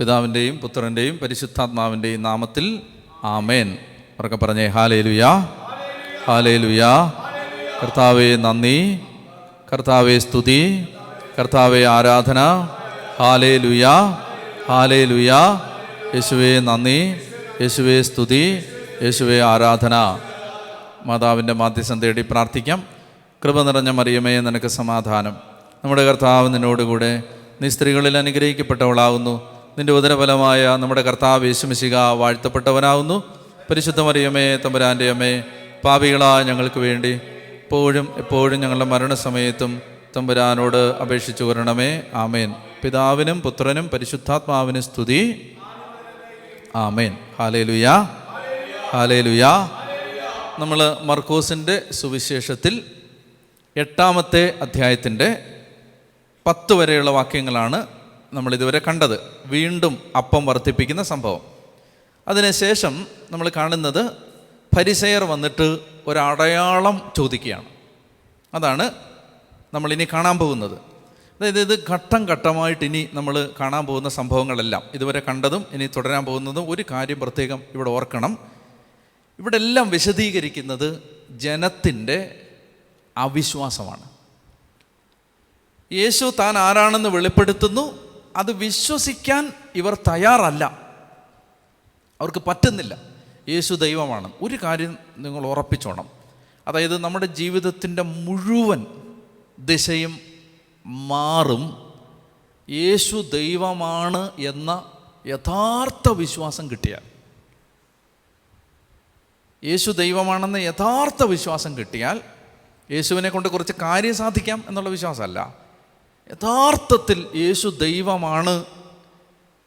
പിതാവിൻ്റെയും പുത്രൻ്റെയും പരിശുദ്ധാത്മാവിൻ്റെയും നാമത്തിൽ ആമേൻ. ഉറക്കെ പറഞ്ഞേ ഹല്ലേലൂയാ, ഹല്ലേലൂയാ. കർത്താവേ നന്ദി, കർത്താവേ സ്തുതി, കർത്താവേ ആരാധന. ഹല്ലേലൂയാ, ഹല്ലേലൂയാ. യേശുവേ നന്ദി, യേശുവേ സ്തുതി, യേശുവേ ആരാധന. മാതാവിൻ്റെ മാധ്യസ്ഥം തേടി പ്രാർത്ഥിക്കാം. കൃപ നിറഞ്ഞ മറിയമേ, നിനക്ക് സമാധാനം. നമ്മുടെ കർത്താവ് നിന്നോടുകൂടെ, നീ സ്ത്രീകളിൽ അനുഗ്രഹിക്കപ്പെട്ടവളാകുന്നു. നിന്റെ ഉദരഫലമായ നമ്മുടെ കർത്താവ് യേശു മിശിഹ വാഴ്ത്തപ്പെട്ടവനാകുന്നു. പരിശുദ്ധ മറിയമേ, തമ്പുരാൻ്റെ അമ്മേ, പാപികളായ ഞങ്ങൾക്ക് വേണ്ടി എപ്പോഴും എപ്പോഴും ഞങ്ങളുടെ മരണസമയത്തും തമ്പുരാനോട് അപേക്ഷിച്ചു വരണമേ. ആമേൻ. പിതാവിനും പുത്രനും പരിശുദ്ധാത്മാവിനും സ്തുതി. ആമേൻ. ഹല്ലേലൂയാ, ഹല്ലേലൂയാ. നമ്മൾ മർക്കോസിൻ്റെ സുവിശേഷത്തിൽ 8-ാമത്തെ അധ്യായത്തിൻ്റെ 10 വരെയുള്ള വാക്യങ്ങളാണ് നമ്മളിതുവരെ കണ്ടത്. വീണ്ടും അപ്പം വർദ്ധിപ്പിക്കുന്ന സംഭവം. അതിനുശേഷം നമ്മൾ കാണുന്നത് ഫരിസേയർ വന്നിട്ട് ഒരടയാളം ചോദിക്കുകയാണ്. അതാണ് നമ്മളിനി കാണാൻ പോകുന്നത്. അതായത് ഇത് ഘട്ടം ഘട്ടമായിട്ട് ഇനി നമ്മൾ കാണാൻ പോകുന്ന സംഭവങ്ങളെല്ലാം, ഇതുവരെ കണ്ടതും ഇനി തുടരാൻ പോകുന്നതും, ഒരു കാര്യം പ്രത്യേകം ഇവിടെ ഓർക്കണം. ഇവിടെ എല്ലാം വിശദീകരിക്കുന്നത് ജനത്തിൻ്റെ അവിശ്വാസമാണ്. യേശു താൻ ആരാണെന്ന് വെളിപ്പെടുത്തുന്നു. അത് വിശ്വസിക്കാൻ ഇവർ തയ്യാറല്ല, അവർക്ക് പറ്റുന്നില്ല. യേശു ദൈവമാണ്. ഒരു കാര്യം നിങ്ങൾ ഉറപ്പിച്ചോണം, അതായത് നമ്മുടെ ജീവിതത്തിൻ്റെ മുഴുവൻ ദിശയും മാറും യേശു ദൈവമാണ് എന്ന യഥാർത്ഥ വിശ്വാസം കിട്ടിയാൽ. യേശു ദൈവമാണെന്ന യഥാർത്ഥ വിശ്വാസം കിട്ടിയാൽ യേശുവിനെ കൊണ്ട് കുറച്ച് കാര്യം സാധിക്കാം എന്നുള്ള വിശ്വാസമല്ല, യഥാർത്ഥത്തിൽ യേശു ദൈവമാണ്.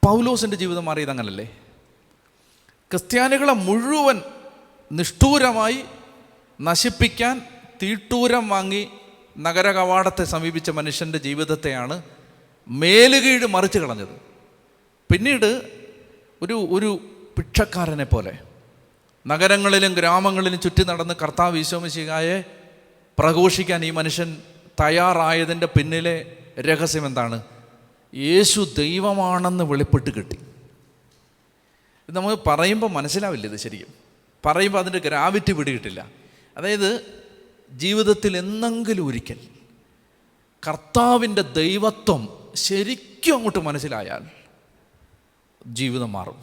പൗലോസിൻ്റെ ജീവിതം മാറിയത് അങ്ങനല്ലേ? ക്രിസ്ത്യാനികളെ മുഴുവൻ നിഷ്ഠൂരമായി നശിപ്പിക്കാൻ തീട്ടൂരം വാങ്ങി നഗര കവാടത്തെ സമീപിച്ച മനുഷ്യൻ്റെ ജീവിതത്തെയാണ് മേലുകീഴ് മറിച്ച് കളഞ്ഞത്. പിന്നീട് ഒരു ഭിക്ഷക്കാരനെ പോലെ നഗരങ്ങളിലും ഗ്രാമങ്ങളിലും ചുറ്റി നടന്ന് കർത്താവ് ഈശോ മിശിഹായെ പ്രഘോഷിക്കാൻ ഈ മനുഷ്യൻ തയ്യാറായതിൻ്റെ പിന്നിലെ രഹസ്യം എന്താണ്? യേശു ദൈവമാണെന്ന് വെളിപ്പെട്ട് കിട്ടി. ഇത് നമുക്ക് പറയുമ്പോൾ മനസ്സിലാവില്ല. ഇത് ശരിക്കും പറയുമ്പോൾ അതിൻ്റെ ഗ്രാവിറ്റി പിടികിട്ടില്ല. അതായത് ജീവിതത്തിൽ എന്നെങ്കിലും ഒരിക്കൽ കർത്താവിൻ്റെ ദൈവത്വം ശരിക്കും അങ്ങോട്ട് മനസ്സിലായാൽ ജീവിതം മാറും,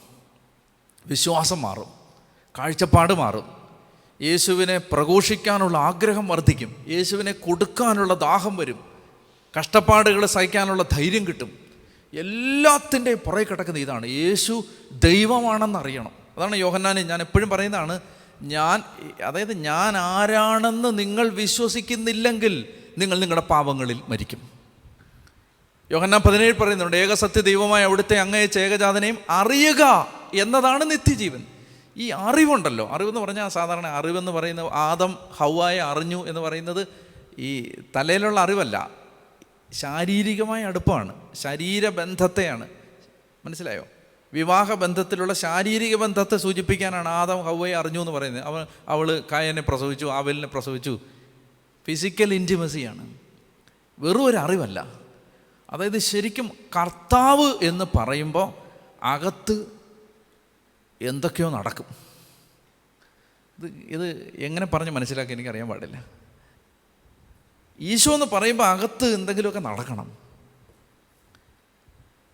വിശ്വാസം മാറും, കാഴ്ചപ്പാട് മാറും. യേശുവിനെ പ്രഘോഷിക്കാനുള്ള ആഗ്രഹം വർദ്ധിക്കും, യേശുവിനെ കൊടുക്കാനുള്ള ദാഹം വരും, കഷ്ടപ്പാടുകൾ സഹിക്കാനുള്ള ധൈര്യം കിട്ടും. എല്ലാത്തിൻ്റെയും പുറകെ കിടക്കുന്ന ഇതാണ്, യേശു ദൈവമാണെന്നറിയണം. അതാണ് യോഹന്നാന് ഞാൻ എപ്പോഴും പറയുന്നതാണ്, അതായത് ഞാൻ ആരാണെന്ന് നിങ്ങൾ വിശ്വസിക്കുന്നില്ലെങ്കിൽ നിങ്ങൾ നിങ്ങളുടെ പാപങ്ങളിൽ മരിക്കും. യോഹന്നാൻ 17 പറയുന്നുണ്ട്, ഏകസത്യ ദൈവമായ അവിടുത്തെ അങ്ങയച്ച ഏകജാതനെയും അറിയുക എന്നതാണ് നിത്യജീവൻ. ഈ അറിവുണ്ടല്ലോ, അറിവെന്ന് പറഞ്ഞാൽ സാധാരണ അറിവെന്ന് പറയുന്നത് ആദം ഹവ്വായെ അറിഞ്ഞു എന്ന് പറയുന്നത് ഈ തലയിലുള്ള അറിവല്ല, ശാരീരികമായ അടുപ്പമാണ്, ശരീരബന്ധത്തെയാണ്. മനസ്സിലായോ? വിവാഹബന്ധത്തിലുള്ള ശാരീരിക ബന്ധത്തെ സൂചിപ്പിക്കാനാണ് ആദം ഹവ്വയെ അറിഞ്ഞു എന്ന് പറയുന്നത്. അവൾ കായനെ പ്രസവിച്ചു, ആബേലിനെ പ്രസവിച്ചു. ഫിസിക്കൽ ഇൻറ്റിമസിയാണ്, വെറും ഒരു അറിവല്ല. അതായത് ശരിക്കും കർത്താവ് എന്ന് പറയുമ്പോൾ അകത്ത് എന്തൊക്കെയോ നടക്കും. ഇത് എങ്ങനെ പറഞ്ഞ് മനസ്സിലാക്കി എനിക്കറിയാൻ പാടില്ല. ഈശോ എന്ന് പറയുമ്പോൾ അകത്ത് എന്തെങ്കിലുമൊക്കെ നടക്കണം.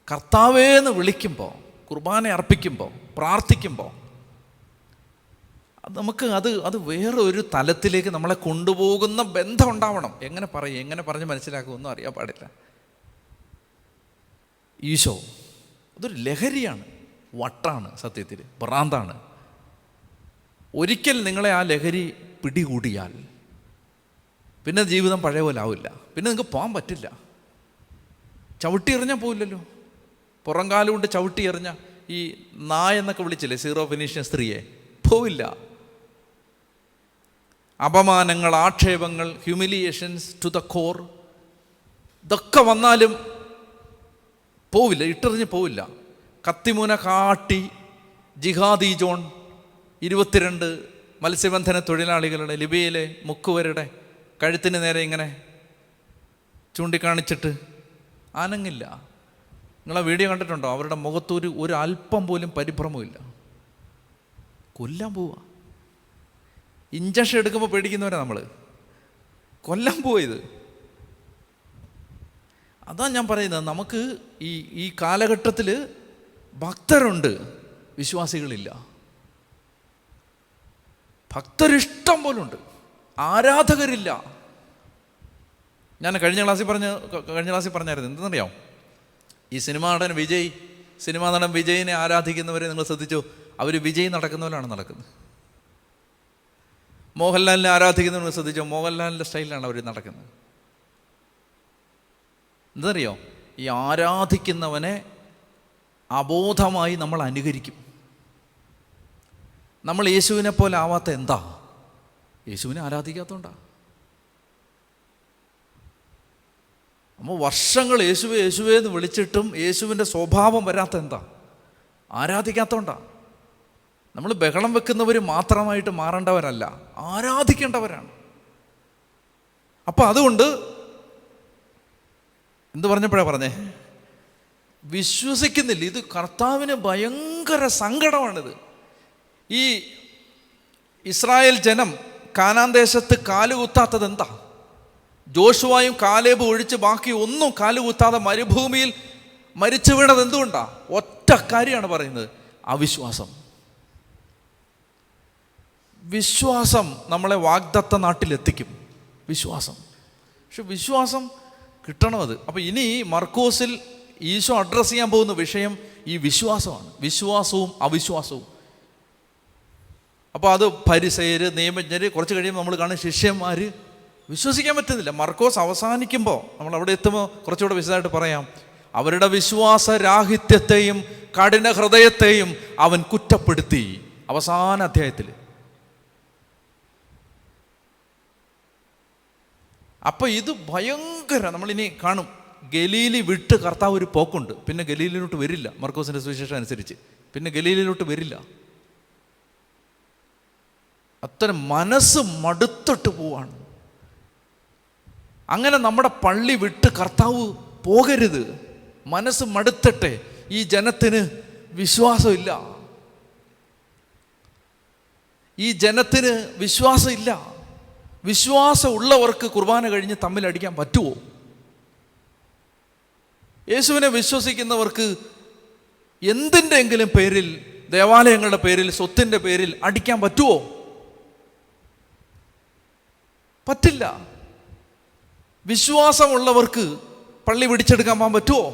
കർത്താവേന്ന് വിളിക്കുമ്പോൾ, കുർബാന അർപ്പിക്കുമ്പോൾ, പ്രാർത്ഥിക്കുമ്പോൾ നമുക്ക് അത് വേറെ ഒരു തലത്തിലേക്ക് നമ്മളെ കൊണ്ടുപോകുന്ന ബന്ധം ഉണ്ടാവണം. എങ്ങനെ പറഞ്ഞ് മനസ്സിലാക്കുമെന്നും അറിയാൻ പാടില്ല. ഈശോ അതൊരു ലഹരിയാണ്, വട്ടാണ്, സത്യത്തിൽ ഭ്രാന്താണ്. ഒരിക്കൽ നിങ്ങളെ ആ ലഹരി പിടികൂടിയാൽ പിന്നെ ജീവിതം പഴയ പോലെ ആവില്ല. പിന്നെ നിങ്ങൾക്ക് പോകാൻ പറ്റില്ല. ചവിട്ടി എറിഞ്ഞാൽ പോവില്ലല്ലോ. പുറംകാലം കൊണ്ട് ചവിട്ടി എറിഞ്ഞ ഈ നായ എന്നൊക്കെ വിളിച്ചില്ലേ സീറോ ഫിനീഷ്യൻ സ്ത്രീയെ, പോവില്ല. അപമാനങ്ങൾ, ആക്ഷേപങ്ങൾ, ഹ്യൂമിലിയേഷൻസ് ടു ദ കോർ, ഇതൊക്കെ വന്നാലും പോവില്ല, ഇട്ടെറിഞ്ഞ് പോവില്ല. കത്തിമുന കാട്ടി ജിഹാദി ജോൺ 22 മത്സ്യബന്ധന തൊഴിലാളികളുടെ, ലിബിയയിലെ മുക്കുവരുടെ കഴുത്തിന് നേരെ ഇങ്ങനെ ചൂണ്ടിക്കാണിച്ചിട്ട് അനങ്ങില്ല. നിങ്ങൾ ആ വീഡിയോ കണ്ടിട്ടുണ്ടോ? അവരുടെ മുഖത്തൊരു അല്പം പോലും പരിഭ്രമമില്ല. കൊല്ലാൻ പോവുക. ഇഞ്ചക്ഷൻ എടുക്കുമ്പോൾ പേടിക്കുന്നവരാണ് നമ്മൾ. കൊല്ലാൻ പോയത്. അതാ ഞാൻ പറയുന്നത്, നമുക്ക് ഈ കാലഘട്ടത്തിൽ ഭക്തരുണ്ട്, വിശ്വാസികളില്ല. ഭക്തരിഷ്ടം പോലുണ്ട്, ആരാധകരില്ല. ഞാൻ കഴിഞ്ഞ ക്ലാസ്സിൽ പറഞ്ഞായിരുന്നു, എന്തെന്നറിയാം? ഈ സിനിമാ നടൻ വിജയിനെ ആരാധിക്കുന്നവരെ നിങ്ങൾ ശ്രദ്ധിച്ചോ? അവർ വിജയ് നടക്കുന്നവരാണ് നടക്കുന്നത്. മോഹൻലാലിനെ ആരാധിക്കുന്നവർ ശ്രദ്ധിച്ചോ? മോഹൻലാലിൻ്റെ സ്റ്റൈലിലാണ് അവർ നടക്കുന്നത്. എന്തറിയോ? ഈ ആരാധിക്കുന്നവനെ അബോധമായി നമ്മൾ അനുകരിക്കും. നമ്മൾ യേശുവിനെ പോലെ ആവാത്ത എന്താ? യേശുവിനെ ആരാധിക്കാത്തതുകൊണ്ടാണ്. നമ്മൾ വർഷങ്ങൾ യേശുവേ എന്ന് വിളിച്ചിട്ടും യേശുവിൻ്റെ സ്വഭാവം വരാത്ത എന്താ? ആരാധിക്കാത്തതുകൊണ്ടാണ്. നമ്മൾ ബഹളം വെക്കുന്നവർ മാത്രമായിട്ട് മാറേണ്ടവരല്ല, ആരാധിക്കേണ്ടവരാണ്. അപ്പം അതുകൊണ്ട് എന്ത് പറഞ്ഞപ്പോഴാണ് പറഞ്ഞേ? വിശ്വസിക്കുന്നില്ല. ഇത് കർത്താവിന് ഭയങ്കര സങ്കടമാണിത്. ഈ ഇസ്രായേൽ ജനം കാനാൻ ദേശത്ത് കാലുകുത്താത്തത് എന്താ? ജോഷുവായും കാലേബും ഒഴിച്ച് ബാക്കി ഒന്നും കാലുകുത്താതെ മരുഭൂമിയിൽ മരിച്ചു വീണത് എന്തുകൊണ്ടാ? ഒറ്റ കാര്യമാണ് പറയുന്നത്, അവിശ്വാസം. വിശ്വാസം നമ്മളെ വാഗ്ദത്ത നാട്ടിലെത്തിക്കും. വിശ്വാസം. പക്ഷെ വിശ്വാസം കിട്ടണം അത്. അപ്പം ഇനി മർക്കോസിൽ ഈശോ അഡ്രസ്സ് ചെയ്യാൻ പോകുന്ന വിഷയം ഈ വിശ്വാസമാണ്. വിശ്വാസവും അവിശ്വാസവും. അപ്പോൾ അത് ഫരിസേയര്, നിയമജ്ഞര്, കുറച്ച് കഴിയുമ്പോൾ നമ്മൾ കാണും ശിഷ്യന്മാർ. വിശ്വസിക്കാൻ പറ്റുന്നില്ല. മർക്കോസ് അവസാനിക്കുമ്പോൾ നമ്മൾ അവിടെ എത്തുമ്പോൾ കുറച്ചുകൂടെ വിശദമായിട്ട് പറയാം. അവരുടെ വിശ്വാസരാഹിത്യത്തെയും കഠിന ഹൃദയത്തെയും അവൻ കുറ്റപ്പെടുത്തി. അവസാന അധ്യായത്തിൽ. അപ്പം ഇത് ഭയങ്കര, നമ്മളിനി കാണും. ഗലീലി വിട്ട് കർത്താവ് ഒരു പോക്കുണ്ട്. പിന്നെ ഗലീലിലോട്ട് വരില്ല. മർക്കോസിൻ്റെ സുവിശേഷം അനുസരിച്ച് പിന്നെ ഗലീലിലോട്ട് വരില്ല. അത്തരം മനസ്സ് മടുത്തിട്ട് പോവാണ്. അങ്ങനെ നമ്മുടെ പള്ളി വിട്ട് കർത്താവ് പോകരുത്. മനസ്സ് മടുത്തട്ടെ. ഈ ജനത്തിന് വിശ്വാസമില്ല. ഈ ജനത്തിന് വിശ്വാസമില്ല. വിശ്വാസമുള്ളവർക്ക് കുർബാന കഴിഞ്ഞ് തമ്മിലടിക്കാൻ പറ്റുമോ? യേശുവിനെ വിശ്വസിക്കുന്നവർക്ക് എന്തിൻ്റെയെങ്കിലും പേരിൽ, ദേവാലയങ്ങളുടെ പേരിൽ, സ്വത്തിൻ്റെ പേരിൽ അടിക്കാൻ പറ്റുമോ? പറ്റില്ല. വിശ്വാസമുള്ളവർക്ക് പള്ളി പിടിച്ചെടുക്കാൻ പോകാൻ പറ്റുമോ?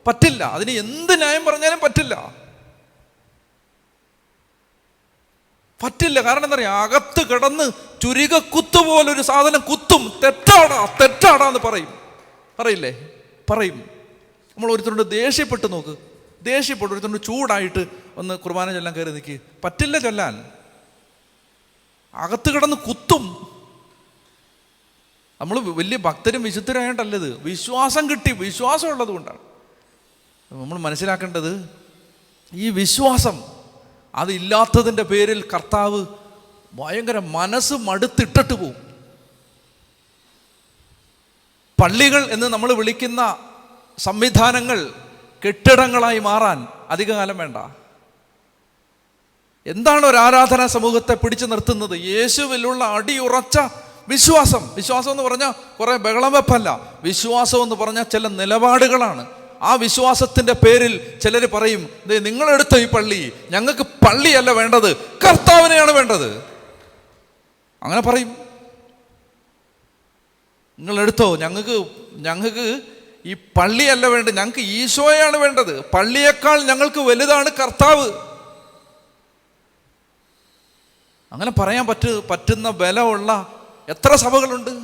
പറ്റില്ല. അതിന് എന്ത് ന്യായം പറഞ്ഞാലും പറ്റില്ല. കാരണം എന്താ പറയുക? അകത്ത് കിടന്ന് ചുരിക കുത്തുപോലൊരു സാധനം കുത്തും. തെറ്റാടാന്ന് പറയില്ലേ? പറയും. നമ്മൾ ഒരുത്തരോട് ദേഷ്യപ്പെട്ട് നോക്ക്. ഒരുത്തരോട് ചൂടായിട്ട് ഒന്ന് കുർബാന ചൊല്ലാൻ കയറി നിൽക്ക്. പറ്റില്ല ചൊല്ലാൻ. അകത്ത് കിടന്ന് കുത്തും. നമ്മൾ വലിയ ഭക്തരും വിശുദ്ധരായിട്ടല്ലത്, വിശ്വാസം കിട്ടി. വിശ്വാസം ഉള്ളത് കൊണ്ടാണ്. നമ്മൾ മനസ്സിലാക്കേണ്ടത്, ഈ വിശ്വാസം അതില്ലാത്തതിൻ്റെ പേരിൽ കർത്താവ് ഭയങ്കര മനസ്സ് മടുത്തിട്ടിട്ട് പോവും. പള്ളികൾ എന്ന് നമ്മൾ വിളിക്കുന്ന സംവിധാനങ്ങൾ കെട്ടിടങ്ങളായി മാറാൻ അധികകാലം വേണ്ട. എന്താണ് ഒരു ആരാധനാ സമൂഹത്തെ പിടിച്ചു നിർത്തുന്നത്? യേശുവിലുള്ള അടിയുറച്ച വിശ്വാസം. വിശ്വാസം എന്ന് പറഞ്ഞാൽ കുറേ ബഹളം വെപ്പല്ല. വിശ്വാസം എന്ന് പറഞ്ഞാൽ ചില നിലപാടുകളാണ്. ആ വിശ്വാസത്തിൻ്റെ പേരിൽ ചിലർ പറയും, നിങ്ങളെടുത്ത ഈ പള്ളി, ഞങ്ങൾക്ക് പള്ളിയല്ല വേണ്ടത്, കർത്താവിനെയാണ് വേണ്ടത്. അങ്ങനെ പറയും. നിങ്ങളെടുത്തോ, ഞങ്ങൾക്ക് ഈ പള്ളിയല്ല വേണ്ടത്, ഞങ്ങൾക്ക് ഈശോയാണ് വേണ്ടത്, പള്ളിയേക്കാൾ ഞങ്ങൾക്ക് വലുതാണ് കർത്താവ്. അങ്ങനെ പറയാൻ പറ്റുന്ന ബലമുള്ള എത്ര സഭകളുണ്ട്?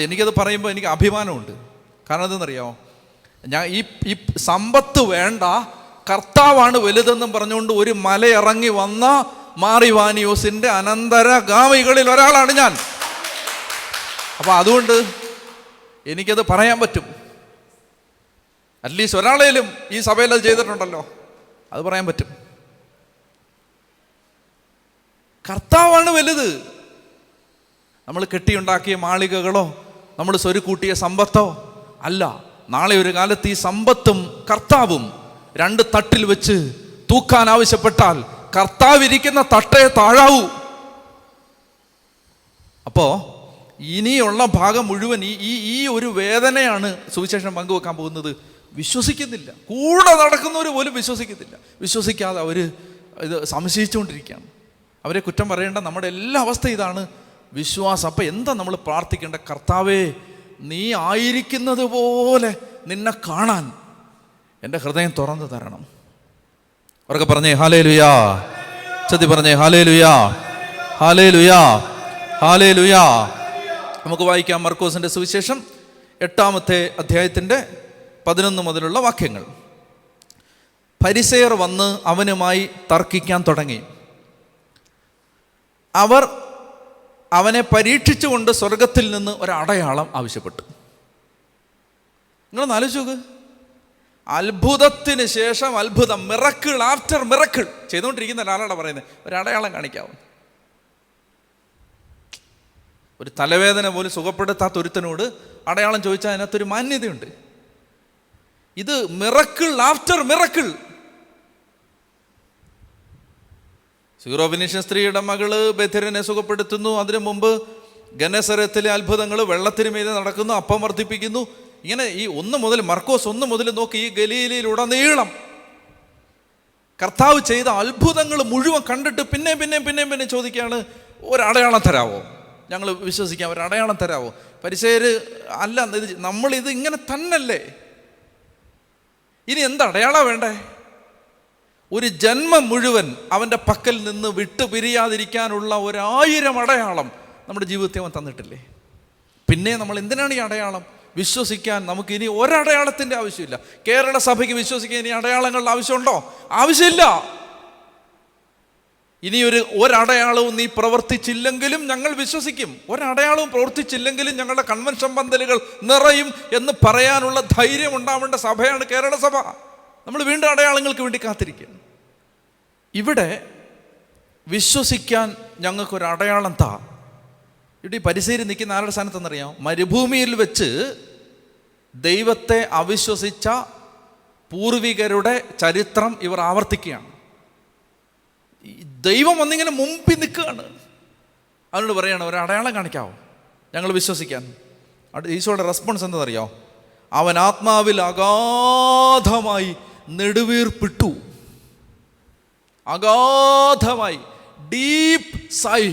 എനിക്കത് പറയുമ്പോൾ എനിക്ക് അഭിമാനമുണ്ട്. കാരണം എന്തെന്നറിയാമോ? ഈ സമ്പത്ത് വേണ്ട, കർത്താവാണ് വലുതെന്നും പറഞ്ഞുകൊണ്ട് ഒരു മലയിറങ്ങി വന്ന മാറിവാനിയോസിൻ്റെ അനന്തരഗാമികളിൽ ഒരാളാണ് ഞാൻ. അപ്പം അതുകൊണ്ട് എനിക്കത് പറയാൻ പറ്റും. അറ്റ്ലീസ്റ്റ് ഒരാളേലും ഈ സഭയിൽ അത് ചെയ്തിട്ടുണ്ടല്ലോ, അത് പറയാൻ പറ്റും. കർത്താവാണ് വലുത്. നമ്മൾ കെട്ടിയുണ്ടാക്കിയ മാളികകളോ നമ്മൾ സ്വരുക്കൂട്ടിയ സമ്പത്തോ അല്ല. നാളെ ഒരു കാലത്ത് ഈ സമ്പത്തും കർത്താവും രണ്ട് തട്ടിൽ വെച്ച് തൂക്കാൻ ആവശ്യപ്പെട്ടാൽ കർത്താവ് ഇരിക്കുന്ന തട്ടേ താഴാവൂ. അപ്പോ ഇനിയുള്ള ഭാഗം മുഴുവൻ ഈ ഒരു വേദനയാണ് സുവിശേഷം പങ്കുവെക്കാൻ പോകുന്നത്. വിശ്വസിക്കുന്നില്ല, കൂടെ നടക്കുന്നവർ പോലും വിശ്വസിക്കുന്നില്ല. വിശ്വസിക്കാതെ അവർ ഇത് സംശയിച്ചുകൊണ്ടിരിക്കുകയാണ്. അവരെ കുറ്റം പറയേണ്ട, നമ്മുടെ എല്ലാ അവസ്ഥ ഇതാണ്, വിശ്വാസം. അപ്പം എന്താ നമ്മൾ പ്രാർത്ഥിക്കേണ്ട? കർത്താവേ, നീ ആയിരിക്കുന്നത് പോലെ നിന്നെ കാണാൻ എൻ്റെ ഹൃദയം തുറന്നു തരണം. അവരൊക്കെ പറഞ്ഞേ ഹല്ലേലൂയാ. ചതി പറഞ്ഞേ ഹല്ലേലൂയാ, ഹല്ലേലൂയാ, ഹല്ലേലൂയാ. നമുക്ക് വായിക്കാം മർക്കോസിൻ്റെ സുവിശേഷം 8-ാമത്തെ അധ്യായത്തിൻ്റെ 11 മുതലുള്ള വാക്യങ്ങൾ. ഫരിസേയർ വന്ന് അവനുമായി തർക്കിക്കാൻ തുടങ്ങി. അവർ അവനെ പരീക്ഷിച്ചുകൊണ്ട് സ്വർഗത്തിൽ നിന്ന് ഒരടയാളം ആവശ്യപ്പെട്ടു. നിങ്ങളൊന്ന് ആലോചിച്ച് നോക്ക്. അത്ഭുതത്തിന് ശേഷം അത്ഭുതം, മിറക്കിൾ ആഫ്റ്റർ മിറക്കിൾ ചെയ്തുകൊണ്ടിരിക്കുന്ന ഒരാളാണ് പറയുന്നത്, ഒരടയാളം കാണിക്കാവും. ഒരു തലവേദന പോലും സുഖപ്പെടുത്താത്ത ഒരുത്തനോട് അടയാളം ചോദിച്ചാൽ അതിനകത്തൊരു മാന്യതയുണ്ട്. ഇത് മിറക്കിൾ ആഫ്റ്റർ മിറക്കിൾ. സീറോഫിനീഷ്യൻ സ്ത്രീയുടെ മകള് ബെഥരിനെ സുഖപ്പെടുത്തുന്നു. അതിനു മുമ്പ് ഗനസരത്തിലെ അത്ഭുതങ്ങൾ, വെള്ളത്തിന് മീതെ നടക്കുന്നു, അപ്പം വർദ്ധിപ്പിക്കുന്നു. ഇങ്ങനെ ഈ 1 മുതൽ മർക്കോസ് 1 മുതൽ നോക്കി, ഈ ഗലീലയിലുടനീളം കർത്താവ് ചെയ്ത അത്ഭുതങ്ങൾ മുഴുവൻ കണ്ടിട്ട് പിന്നെ ചോദിക്കുകയാണ്, ഒരടയാളം തരാവോ, ഞങ്ങൾ വിശ്വസിക്കാം, ഒരടയാളം തരാവോ. പരിസേര് അല്ല, നമ്മളിത് ഇങ്ങനെ തന്നല്ലേ, ഇനി എന്താ അടയാളം വേണ്ടേ? ഒരു ജന്മം മുഴുവൻ അവൻ്റെ പക്കൽ നിന്ന് വിട്ടു പിരിയാതിരിക്കാനുള്ള 1000 അടയാളം നമ്മുടെ ജീവിതത്തെ അവൻ തന്നിട്ടില്ലേ? പിന്നെ നമ്മൾ എന്തിനാണ് ഈ അടയാളം? വിശ്വസിക്കാൻ നമുക്ക് ഇനി ഒരടയാളത്തിൻ്റെ ആവശ്യമില്ല. കേരള സഭയ്ക്ക് വിശ്വസിക്കാൻ ഇനി അടയാളങ്ങളുടെ ആവശ്യമുണ്ടോ? ആവശ്യമില്ല. ഇനി ഒരടയാളവും നീ പ്രവർത്തിച്ചില്ലെങ്കിലും ഞങ്ങൾ വിശ്വസിക്കും, ഒരടയാളവും പ്രവർത്തിച്ചില്ലെങ്കിലും ഞങ്ങളുടെ കൺവെൻഷൻ പന്തലുകൾ നിറയും എന്ന് പറയാനുള്ള ധൈര്യം ഉണ്ടാവേണ്ട സഭയാണ് കേരള സഭ. നമ്മൾ വീണ്ടും അടയാളങ്ങൾക്ക് വേണ്ടി കാത്തിരിക്കും. ഇവിടെ വിശ്വസിക്കാൻ ഞങ്ങൾക്കൊരു അടയാളം താ. ഇവിടെ ഈ പരിസേരി നിൽക്കുന്ന ആരുടെ സ്ഥാനത്തെന്നറിയാം? മരുഭൂമിയിൽ വെച്ച് ദൈവത്തെ അവിശ്വസിച്ച പൂർവികരുടെ ചരിത്രം ഇവർ ആവർത്തിക്കുകയാണ്. ദൈവം വന്നിങ്ങനെ മുമ്പിൽ നിൽക്കുകയാണ്. അവനോട് പറയാണ്, ഒരു അടയാളം കാണിക്കാവോ ഞങ്ങൾ വിശ്വസിക്കാൻ. ഈശോയുടെ റെസ്പോൺസ് എന്താണെന്നറിയോ? അവൻ ആത്മാവിൽ അഗാധമായി നെടുവീർപ്പിട്ടു. അഗാധമായി, ഡീപ്പ് സൈ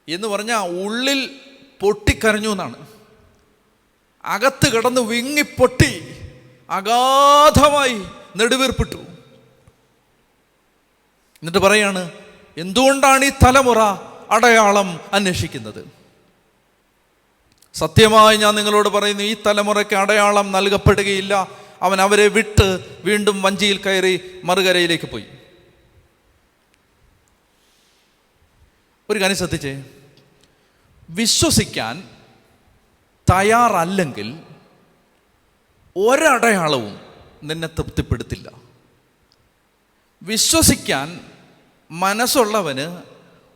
എന്ന് പറഞ്ഞാൽ ഉള്ളിൽ പൊട്ടിക്കരഞ്ഞു എന്നാണ്. അകത്ത് കിടന്ന് വിങ്ങിപ്പൊട്ടി അഗാധമായി നെടുവീർപ്പിട്ടു. എന്നിട്ട് പറയാണ്, എന്തുകൊണ്ടാണ് ഈ തലമുറ അടയാളം അന്വേഷിക്കുന്നത്? സത്യമായി ഞാൻ നിങ്ങളോട് പറയുന്നു, ഈ തലമുറയ്ക്ക് അടയാളം നൽകപ്പെടുകയില്ല. അവൻ അവരെ വിട്ട് വീണ്ടും വഞ്ചിയിൽ കയറി മറുകരയിലേക്ക് പോയി. ഒരു കാര്യം ശ്രദ്ധിച്ചേ, വിശ്വസിക്കാൻ തയ്യാറല്ലെങ്കിൽ ഒരടയാളവും നിന്നെ തൃപ്തിപ്പെടുത്തില്ല. വിശ്വസിക്കാൻ മനസ്സുള്ളവന്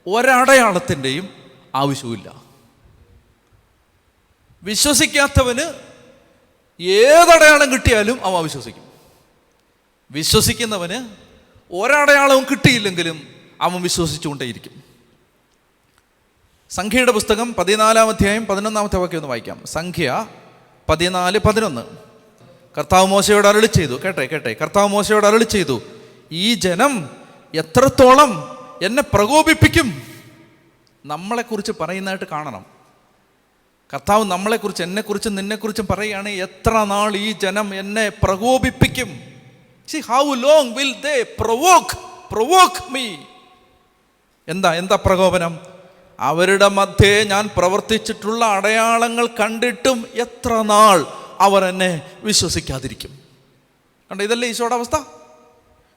ഒരടയാളത്തിൻ്റെയും ആവശ്യമില്ല. വിശ്വസിക്കാത്തവന് ഏതടയാളം കിട്ടിയാലും അവൻ വിശ്വസിക്കും. വിശ്വസിക്കുന്നവന് ഒരടയാളവും കിട്ടിയില്ലെങ്കിലും അവൻ വിശ്വസിച്ചുകൊണ്ടേയിരിക്കും. സംഖ്യയുടെ പുസ്തകം 14-ാം അധ്യായം 11-ാമത്തെ വാക്യം ഒന്ന് വായിക്കാം. സംഖ്യ 14:11. കർത്താവ് മോശയോട് അരുളി ചെയ്തു, കേട്ടെ, കർത്താവ് മോശയോട് അരുളി ചെയ്തു, ഈ ജനം എത്രത്തോളം എന്നെ പ്രകോപിപ്പിക്കും. നമ്മളെക്കുറിച്ച് പറയുന്നതായിട്ട് കാണണം. കർത്താവ് നമ്മളെക്കുറിച്ച്, എന്നെക്കുറിച്ചും നിന്നെക്കുറിച്ചും പറയുകയാണ്, എത്ര നാൾ ഈ ജനം എന്നെ പ്രകോപിപ്പിക്കും. See, how long will they provoke me? എന്താ പ്രകോപനം? അവരുടെ മധ്യേ ഞാൻ പ്രവർത്തിച്ചിട്ടുള്ള അടയാളങ്ങൾ കണ്ടിട്ടും എത്ര നാൾ അവർ എന്നെ വിശ്വസിക്കാതിരിക്കും. കണ്ടോ, ഇതല്ലേ ഈശോയുടെ അവസ്ഥ?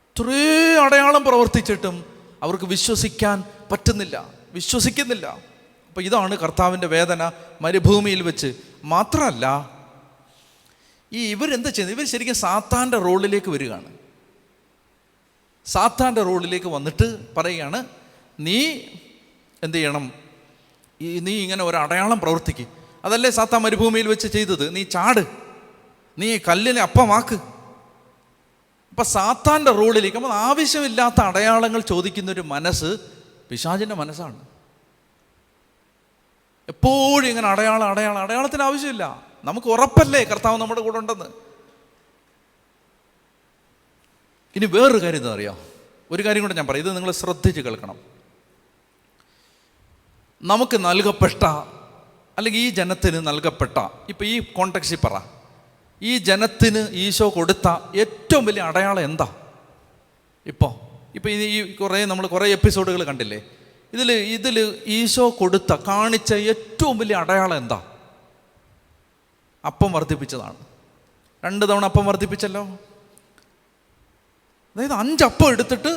ഇത്രയും അടയാളം പ്രവർത്തിച്ചിട്ടും അവർക്ക് വിശ്വസിക്കാൻ പറ്റുന്നില്ല, വിശ്വസിക്കുന്നില്ല. അപ്പോൾ ഇതാണ് കർത്താവിൻ്റെ വേദന മരുഭൂമിയിൽ വെച്ച്. മാത്രമല്ല, ഇവരെന്താ ചെയ്യുന്നത്? ഇവർ ശരിക്കും സാത്താൻ്റെ റോളിലേക്ക് വരികയാണ്. സാത്താൻ്റെ റോളിലേക്ക് വന്നിട്ട് പറയുകയാണ്, നീ എന്ത് ചെയ്യണം? നീ ഇങ്ങനെ ഒരു അടയാളം പ്രവർത്തിക്കും. അതല്ലേ സാത്താൻ മരുഭൂമിയിൽ വെച്ച് ചെയ്തത്. നീ ചാട്, നീ കല്ലിനെ അപ്പമാക്ക്. അപ്പം സാത്താൻ്റെ റോളിലേക്ക് നമ്മൾ ആവശ്യമില്ലാത്ത അടയാളങ്ങൾ ചോദിക്കുന്നൊരു മനസ്സ് പിശാചിൻ്റെ മനസ്സാണ്. എപ്പോഴും ഇങ്ങനെ അടയാളത്തിന് ആവശ്യമില്ല. നമുക്ക് ഉറപ്പല്ലേ കർത്താവ് നമ്മുടെ കൂടെ ഉണ്ടെന്ന്. ഇനി വേറൊരു കാര്യം എന്താ അറിയാം, ഒരു കാര്യം കൂടെ ഞാൻ പറയാം, ഇത് നിങ്ങൾ ശ്രദ്ധിച്ച് കേൾക്കണം. നമുക്ക് നൽകപ്പെട്ട, അല്ലെങ്കിൽ ഈ ജനത്തിന് നൽകപ്പെട്ട, ഇപ്പം ഈ കോണ്ടെക്സ്റ്റിൽ പറ, ഈ ജനത്തിന് ഈശോ കൊടുത്ത ഏറ്റവും വലിയ അടയാളം എന്താ? ഇപ്പോൾ ഈ നമ്മൾ കുറേ എപ്പിസോഡുകൾ കണ്ടില്ലേ, ഇതിൽ ഈശോ കാണിച്ച ഏറ്റവും വലിയ അടയാളം എന്താ? അപ്പം വർദ്ധിപ്പിച്ചതാണ്. 2 തവണ അപ്പം വർദ്ധിപ്പിച്ചല്ലോ. അതായത് 5 അപ്പം എടുത്തിട്ട്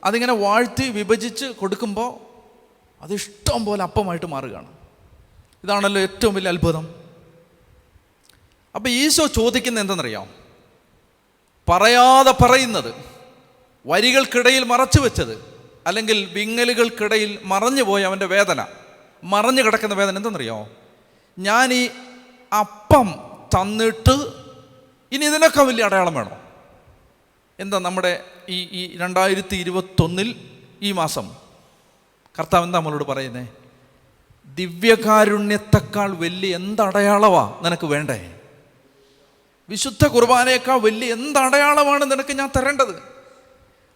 അതിങ്ങനെ വാഴ്ത്തി വിഭജിച്ച് കൊടുക്കുമ്പോൾ അത് ഇഷ്ടം പോലെ അപ്പമായിട്ട് മാറുകയാണ്. ഇതാണല്ലോ ഏറ്റവും വലിയ അത്ഭുതം. അപ്പം ഈശോ ചോദിക്കുന്നത് എന്തെന്നറിയാം? പറയാതെ പറയുന്നത്, വരികൾക്കിടയിൽ മറച്ചു വെച്ചത്, അല്ലെങ്കിൽ വിങ്ങലുകൾക്കിടയിൽ മറഞ്ഞു പോയ അവൻ്റെ വേദന, മറഞ്ഞു കിടക്കുന്ന വേദന എന്തെന്നറിയാമോ? ഞാൻ ഈ അപ്പം തന്നിട്ട് ഇനി ഇതിനൊക്കെ വലിയ അടയാളം വേണോ? എന്താ നമ്മുടെ ഈ 2021 ഈ മാസം കർത്താവ് എന്താ നമ്മളോട് പറയുന്നത്? ദിവ്യകാരുണ്യത്തെക്കാൾ വലിയ എന്തടയാളമാ നിനക്ക് വേണ്ടേ? വിശുദ്ധ കുർബാനയേക്കാൾ വലിയ എന്തടയാളമാണ് നിനക്ക് ഞാൻ തരേണ്ടത്?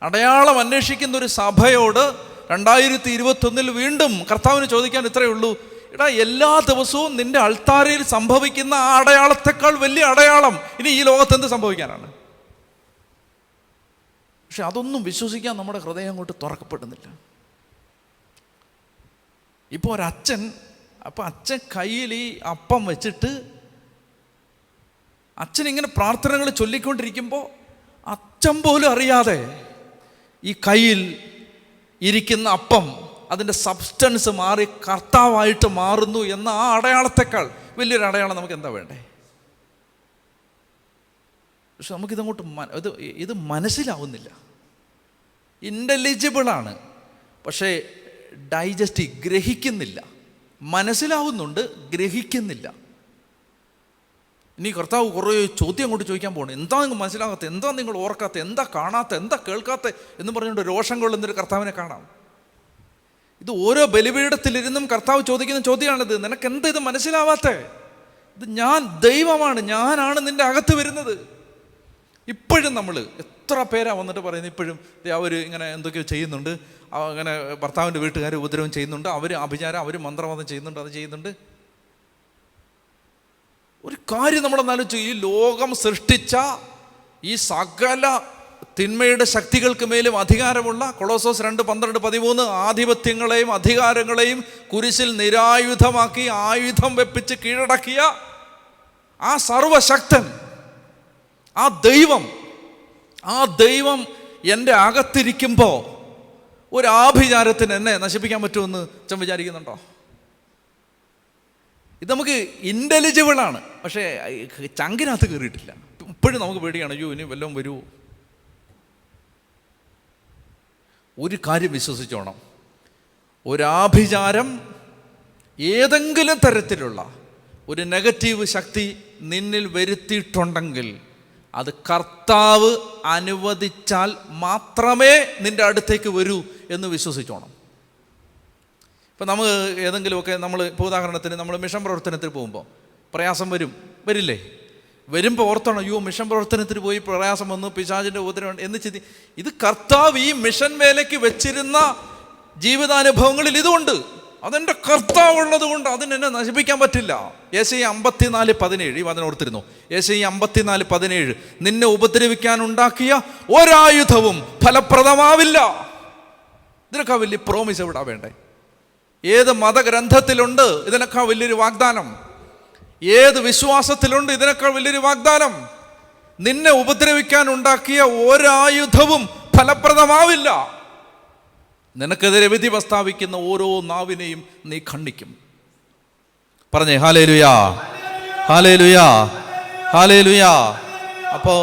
അടയാളം അന്വേഷിക്കുന്ന ഒരു സഭയോട് 2021 വീണ്ടും കർത്താവിന് ചോദിക്കാൻ ഇത്രയേ ഉള്ളൂ, എടാ, എല്ലാ ദിവസവും നിന്റെ അൾത്താരയിൽ സംഭവിക്കുന്ന ആ അടയാളത്തെക്കാൾ വലിയ അടയാളം ഇനി ഈ ലോകത്ത് എന്ത് സംഭവിക്കാനാണ്? പക്ഷെ അതൊന്നും വിശ്വസിക്കാൻ നമ്മുടെ ഹൃദയം അങ്ങോട്ട് തുറക്കപ്പെടുന്നില്ല. ഇപ്പോൾ ഒരച്ഛൻ, അപ്പം അച്ഛൻ കയ്യിൽ ഈ അപ്പം വെച്ചിട്ട് അച്ഛൻ ഇങ്ങനെ പ്രാർത്ഥനകൾ ചൊല്ലിക്കൊണ്ടിരിക്കുമ്പോൾ അച്ഛൻ പോലും അറിയാതെ ഈ കയ്യിൽ ഇരിക്കുന്ന അപ്പം അതിൻ്റെ സബ്സ്റ്റൻസ് മാറി കർത്താവായിട്ട് മാറുന്നു എന്ന ആ അടയാളത്തെക്കാൾ വലിയൊരു അടയാളം നമുക്ക് എന്താ വേണ്ടേ? പക്ഷെ നമുക്കിതങ്ങോട്ട് ഇത് മനസ്സിലാവുന്നില്ല. ഇൻ്റലിജിബിളാണ്, പക്ഷേ ഗ്രഹിക്കുന്നില്ല. മനസ്സിലാവുന്നുണ്ട്, ഗ്രഹിക്കുന്നില്ല. ഇനി കർത്താവ് കുറേ ചോദ്യം അങ്ങോട്ട് ചോദിക്കാൻ പോകണം. എന്താ നിങ്ങൾ മനസ്സിലാകാത്ത, എന്താ നിങ്ങൾ ഓർക്കാത്ത, എന്താ കാണാത്ത, എന്താ കേൾക്കാത്ത എന്ന് പറഞ്ഞുകൊണ്ട് രോഷം കൊള്ളുന്നൊരു കർത്താവിനെ കാണാം. ഇത് ഓരോ ബലിപീഠത്തിലിരുന്നും കർത്താവ് ചോദിക്കുന്ന ചോദ്യമാണിത്. നിനക്ക് എന്താ ഇത് മനസ്സിലാവാത്തേ? ഇത് ഞാൻ ദൈവമാണ്, ഞാനാണ് നിൻ്റെ അകത്ത് വരുന്നത്. ഇപ്പോഴും നമ്മൾ എത്ര പേരാ വന്നിട്ട് പറയുന്നത്, ഇപ്പോഴും അവർ ഇങ്ങനെ എന്തൊക്കെയോ ചെയ്യുന്നുണ്ട്, അങ്ങനെ ഭർത്താവിൻ്റെ വീട്ടുകാർ ഉപദ്രവം ചെയ്യുന്നുണ്ട്, അവർ അഭിചാരം, അവർ മന്ത്രവാദം ചെയ്യുന്നുണ്ട്, അത് ചെയ്യുന്നുണ്ട്. ഒരു കാര്യം നമ്മളെന്നാലോചിച്ചു, ഈ ലോകം സൃഷ്ടിച്ച ഈ സകല തിന്മയുടെ ശക്തികൾക്ക് മേലും അധികാരമുള്ള കൊളോസോസ് 2:12-13 ആധിപത്യങ്ങളെയും അധികാരങ്ങളെയും കുരിശിൽ നിരായുധമാക്കി ആയുധം വെപ്പിച്ച് കീഴടക്കിയ ആ സർവശക്തൻ, ആ ദൈവം എൻ്റെ അകത്തിരിക്കുമ്പോൾ ഒരു ആഭിചാരത്തിന് എന്നെ നശിപ്പിക്കാൻ പറ്റുമെന്ന് അച്ഛൻ വിചാരിക്കുന്നുണ്ടോ? ഇത് നമുക്ക് ഇൻ്റലിജിബിളാണ്, പക്ഷേ ചങ്കിനകത്ത് കയറിയിട്ടില്ല. ഇപ്പോഴും നമുക്ക് പേടിയാണ്, അയ്യോ ഇനി വല്ലതും വരുമോ? ഒരു കാര്യം വിശ്വസിച്ചോണം, ഒരാഭിചാരം, ഏതെങ്കിലും തരത്തിലുള്ള ഒരു നെഗറ്റീവ് ശക്തി നിന്നിൽ വരുത്തിയിട്ടുണ്ടെങ്കിൽ അത് കർത്താവ് അനുവദിച്ചാൽ മാത്രമേ നിൻ്റെ അടുത്തേക്ക് വരൂ എന്ന് വിശ്വസിച്ചോണം. ഇപ്പം നമ്മൾ ഏതെങ്കിലുമൊക്കെ, ഇപ്പോൾ ഉദാഹരണത്തിന് നമ്മൾ മിഷൻ പ്രവർത്തനത്തിൽ പോകുമ്പോൾ പ്രയാസം വരില്ലേ? വരുമ്പോൾ ഓർത്തണം, അയ്യോ മിഷൻ പ്രവർത്തനത്തിന് പോയി പ്രയാസം വന്നു, പിശാചിൻ്റെ ഉപദ്രവം എന്ന് ചിന്തി. ഇത് കർത്താവ് ഈ മിഷൻ വേലയ്ക്ക് വെച്ചിരുന്ന ജീവിതാനുഭവങ്ങളിൽ ഇതുകൊണ്ട്, അതെൻ്റെ കർത്താവുള്ളത് കൊണ്ട് അതിനെന്നെ നശിപ്പിക്കാൻ പറ്റില്ല. യെശയ്യാ 54:17 ഈ വചനം ഓർത്തിരുന്നു. യെശയ്യാ 54:17 നിന്നെ ഉപദ്രവിക്കാൻ ഉണ്ടാക്കിയ ഒരായുധവും ഫലപ്രദമാവില്ല. ഇതിനൊക്കെ വലിയ പ്രോമിസ് എവിടാ വേണ്ടേ? ഏത് മതഗ്രന്ഥത്തിലുണ്ട് ഇതിനേക്കാൾ വലിയൊരു വാഗ്ദാനം? ഏത് വിശ്വാസത്തിലുണ്ട് ഇതിനേക്കാൾ വലിയൊരു വാഗ്ദാനം? നിന്നെ ഉപദ്രവിക്കാൻ ഉണ്ടാക്കിയ ഒരായുധവും ഫലപ്രദമാവില്ല. നിനക്കെതിരെ വിധി പ്രസ്താവിക്കുന്ന ഓരോ നാവിനെയും നീ ഖണ്ഡിക്കും. പറഞ്ഞേ ഹല്ലേലൂയാ, ഹല്ലേലൂയാ, ഹല്ലേലൂയാ. അപ്പോൾ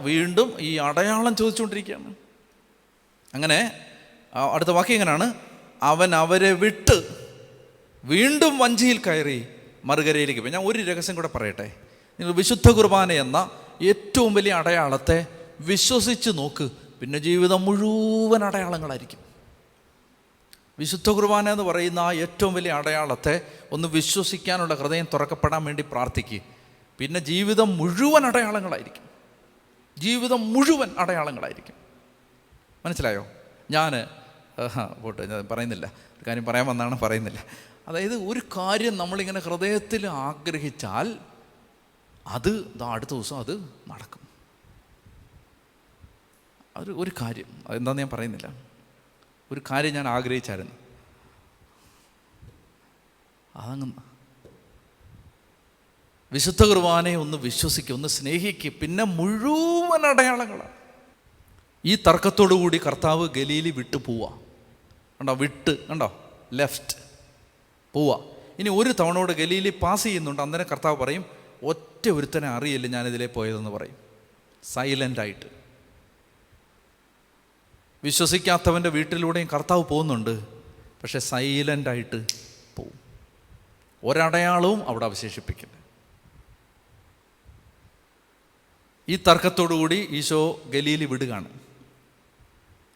വീണ്ടും ഈ അടയാളം ചോദിച്ചുകൊണ്ടിരിക്കുകയാണ്. അങ്ങനെ അടുത്ത വാക്യം എങ്ങനെയാണ്? അവൻ അവരെ വിട്ട് വീണ്ടും വഞ്ചിയിൽ കയറി മറുകരയിലേക്ക് പോയി. ഞാൻ ഒരു രഹസ്യം കൂടെ പറയട്ടെ. നിങ്ങൾ വിശുദ്ധ കുർബാന എന്ന ഏറ്റവും വലിയ അടയാളത്തെ വിശ്വസിച്ച് നോക്ക്, പിന്നെ ജീവിതം മുഴുവൻ അടയാളങ്ങളായിരിക്കും. വിശുദ്ധ കുർബാന എന്ന് പറയുന്ന ആ ഏറ്റവും വലിയ അടയാളത്തെ ഒന്ന് വിശ്വസിക്കാനുള്ള ഹൃദയം തുറക്കപ്പെടാൻ വേണ്ടി പ്രാർത്ഥിക്കുക. പിന്നെ ജീവിതം മുഴുവൻ അടയാളങ്ങളായിരിക്കും. ജീവിതം മുഴുവൻ അടയാളങ്ങളായിരിക്കും. മനസ്സിലായോ? ഞാൻ പറയുന്നില്ല, ഒരു കാര്യം പറയാൻ വന്നാണ്, പറയുന്നില്ല. അതായത് ഒരു കാര്യം നമ്മളിങ്ങനെ ഹൃദയത്തിൽ ആഗ്രഹിച്ചാൽ അത് അടുത്ത ദിവസം അത് നടക്കും. ഒരു കാര്യം, അതെന്താണെന്ന് ഞാൻ പറയുന്നില്ല. ഒരു കാര്യം ഞാൻ ആഗ്രഹിച്ചായിരുന്നു, അതങ്ങ് വിശുദ്ധ കുർബാനയെ ഒന്ന് വിശ്വസിക്കുക, ഒന്ന് സ്നേഹിക്കുക, പിന്നെ മുഴുവൻ അടയാളങ്ങളാണ്. ഈ തർക്കത്തോടു കൂടി കർത്താവ് ഗലീലി വിട്ടു പോവാ. കണ്ടോ ലെഫ്റ്റ് പോവാ. ഇനി ഒരു തവണയോട് ഗലീലി പാസ് ചെയ്യുന്നുണ്ട്. അന്നേരം കർത്താവ് പറയും, ഒറ്റ ഒരുത്തനെ അറിയില്ല ഞാനിതിലേ പോയതെന്ന് പറയും. സൈലൻ്റായിട്ട്. വിശ്വസിക്കാത്തവൻ്റെ വീട്ടിലൂടെയും കർത്താവ് പോകുന്നുണ്ട്, പക്ഷെ സൈലൻ്റായിട്ട് പോവും. ഒരടയാളവും അവിടെ അവശേഷിപ്പിക്കില്ല. ഈ തർക്കത്തോടുകൂടി ഈശോ ഗലീലി വിടുകയാണ്.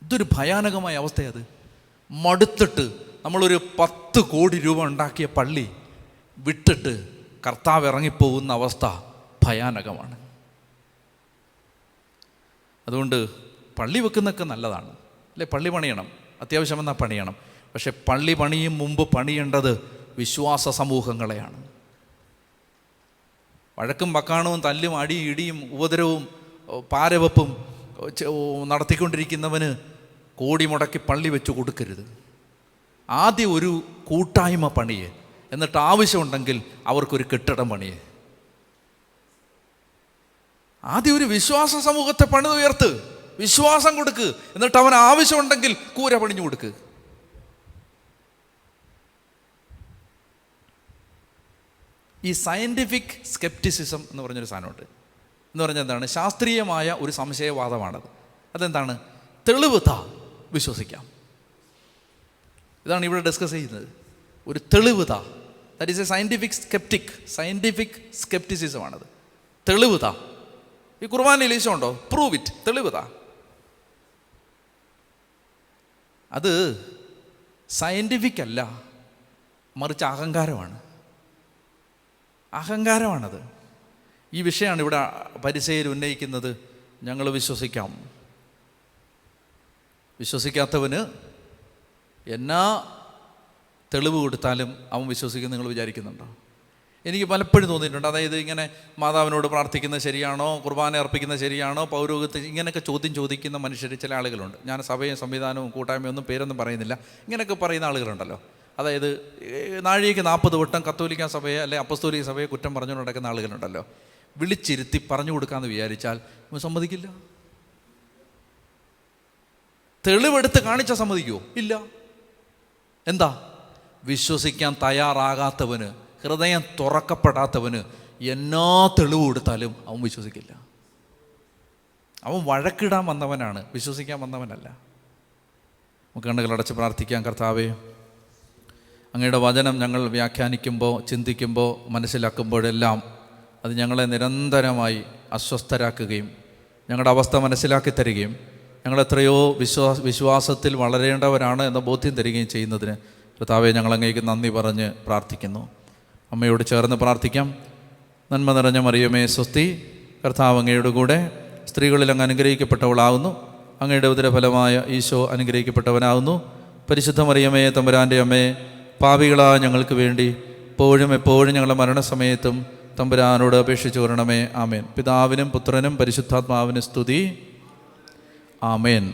ഇതൊരു ഭയാനകമായ അവസ്ഥയത്. മടുത്തിട്ട് നമ്മളൊരു 10 കോടി രൂപ ഉണ്ടാക്കിയ പള്ളി വിട്ടിട്ട് കർത്താവ് ഇറങ്ങിപ്പോകുന്ന അവസ്ഥ ഭയാനകമാണ്. അതുകൊണ്ട് പള്ളി വെക്കുന്നതൊക്കെ നല്ലതാണ് അല്ലേ? പള്ളി പണിയണം, അത്യാവശ്യം എന്നാൽ പണിയണം. പക്ഷെ പള്ളി പണിയും മുമ്പ് പണിയേണ്ടത് വിശ്വാസ സമൂഹങ്ങളെയാണ്. വഴക്കും വക്കാണവും തല്ലും അടിയും ഇടിയും ഉപദ്രവവും പാരവെപ്പും നടത്തിക്കൊണ്ടിരിക്കുന്നവന് കോടി മുടക്കി പള്ളി വെച്ച് കൊടുക്കരുത്. ആദ്യം ഒരു കൂട്ടായ്മ പണിയെ, എന്നിട്ട് ആവശ്യമുണ്ടെങ്കിൽ അവർക്കൊരു കെട്ടിടം പണിയെ. ആദ്യം ഒരു വിശ്വാസ സമൂഹത്തെ പണിതുയർത്ത്, വിശ്വാസം കൊടുക്ക്, എന്നിട്ട് അവൻ ആവശ്യമുണ്ടെങ്കിൽ കൂര പണിഞ്ഞു കൊടുക്ക്. ഈ സയൻറ്റിഫിക് സ്കെപ്റ്റിസിസം എന്ന് പറഞ്ഞൊരു സാധനമുണ്ട്. എന്ന് പറഞ്ഞാൽ എന്താണ്? ശാസ്ത്രീയമായ ഒരു സംശയവാദമാണത്. അതെന്താണ്? തെളിവ് താ, വിശ്വസിക്കാം. ഇതാണ് ഇവിടെ ഡിസ്കസ് ചെയ്യുന്നത്. ഒരു തെളിവ് താ. ദാറ്റ് ഈസ് എ സയൻറ്റിഫിക് സ്കെപ്റ്റിസിസമാണത്. തെളിവ് താ. ഈ കുർബാനയിൽ ഈശോ ഉണ്ടോ? Prove it. തെളിവ് താ. അത് സയൻറ്റിഫിക് അല്ല, മറിച്ച് അഹങ്കാരമാണത്. ഈ വിഷയമാണ് ഇവിടെ പരിസയർ ഉന്നയിക്കുന്നത്. ഞങ്ങൾ വിശ്വസിക്കാം. വിശ്വസിക്കാത്തവന് എന്നാ തെളിവ് കൊടുത്താലും അവൻ വിശ്വസിക്കും. നിങ്ങൾ വിചാരിക്കുന്നുണ്ടോ? എനിക്ക് പലപ്പോഴും തോന്നിയിട്ടുണ്ട്. അതായത് ഇങ്ങനെ മാതാവിനോട് പ്രാർത്ഥിക്കുന്നത് ശരിയാണോ, കുർബാന അർപ്പിക്കുന്നത് ശരിയാണോ, പൗരോഹിത്യം, ഇങ്ങനെയൊക്കെ ചോദിക്കുന്ന മനുഷ്യർ, ചില ആളുകളുണ്ട്. ഞാൻ സഭയും സംവിധാനവും കൂട്ടായ്മയൊന്നും പേരൊന്നും പറയുന്നില്ല, ഇങ്ങനെയൊക്കെ പറയുന്ന ആളുകളുണ്ടല്ലോ. അതായത് നാഴികയ്ക്ക് 40 വട്ടം കത്തോലിക്ക സഭയെ അല്ലെ അപ്പസ്തോലിക സഭയെ കുറ്റം പറഞ്ഞു നടക്കുന്ന ആളുകളുണ്ടല്ലോ. വിളിച്ചിരുത്തി പറഞ്ഞു കൊടുക്കാമെന്ന് വിചാരിച്ചാൽ സമ്മതിക്കില്ല. തെളിവെടുത്ത് കാണിച്ചാൽ സമ്മതിക്കുമോ? ഇല്ല. എന്താ? വിശ്വസിക്കാൻ തയ്യാറാകാത്തവന്, ഹൃദയം തുറക്കപ്പെടാത്തവന് എന്നാ തെളിവ് കൊടുത്താലും അവൻ വിശ്വസിക്കില്ല. അവൻ വഴക്കിടാൻ വന്നവനാണ്, വിശ്വസിക്കാൻ വന്നവനല്ല. നമുക്ക് കണ്ണുകളടച്ച് പ്രാർത്ഥിക്കാം. കർത്താവേ, അങ്ങയുടെ വചനം ഞങ്ങൾ വ്യാഖ്യാനിക്കുമ്പോൾ, ചിന്തിക്കുമ്പോൾ, മനസ്സിലാക്കുമ്പോഴെല്ലാം അത് ഞങ്ങളെ നിരന്തരമായി അസ്വസ്ഥരാക്കുകയും ഞങ്ങളുടെ അവസ്ഥ മനസ്സിലാക്കി തരികയും ഞങ്ങളെത്രയോ വിശ്വാസത്തിൽ വളരേണ്ടവരാണ് എന്ന ബോധ്യം തരികയും ചെയ്യുന്നതിന് കർത്താവേ, ഞങ്ങളങ്ങേക്ക് നന്ദി പറഞ്ഞ് പ്രാർത്ഥിക്കുന്നു. അമ്മയോട് ചേർന്ന് പ്രാർത്ഥിക്കാം. നന്മ നിറഞ്ഞ മറിയമേ സ്വസ്തി, കർത്താവ് അങ്ങയുടെ കൂടെ സ്ത്രീകളിൽ അങ്ങ് അനുഗ്രഹിക്കപ്പെട്ടവളാകുന്നു. അങ്ങയുടെ ഉദരഫലമായ ഈശോ അനുഗ്രഹിക്കപ്പെട്ടവനാകുന്നു. പരിശുദ്ധ മറിയമേ തമ്പുരാൻ്റെ അമ്മേ, പാപികളായ ഞങ്ങൾക്ക് വേണ്ടി എപ്പോഴും ഞങ്ങളുടെ മരണസമയത്തും തമ്പുരാനോട് അപേക്ഷിച്ചു കൊള്ളണമേ. ആമേൻ. പിതാവിനും പുത്രനും പരിശുദ്ധാത്മാവിനും സ്തുതി. ആമേൻ.